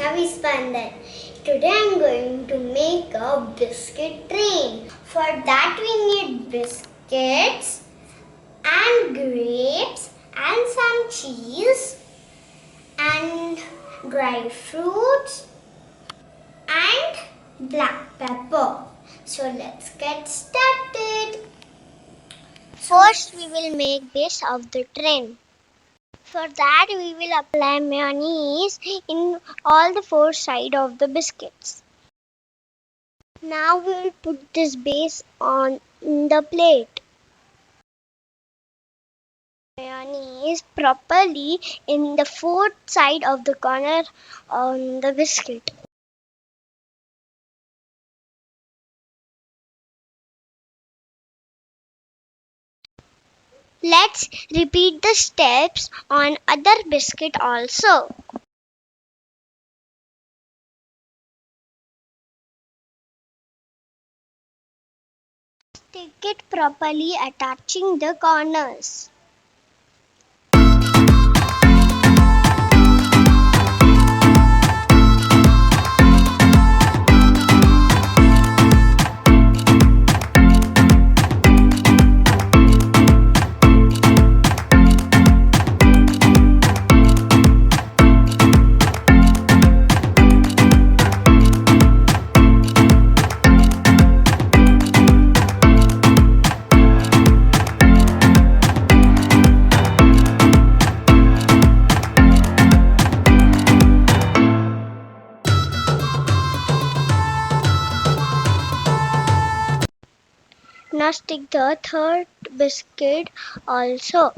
Chavi Spandan. Today I'm going to make a biscuit train. For that we need biscuits and grapes and some cheese and dry fruits and black pepper. So let's get started. First we will make base of the train. For that we will apply mayonnaise in all the four sides of the biscuits. Now we will put this base on the plate. Mayonnaise properly in the fourth side of the corner on the biscuit. Let's repeat the steps on other biscuit also. Stick it properly attaching the corners. Now stick the third biscuit also.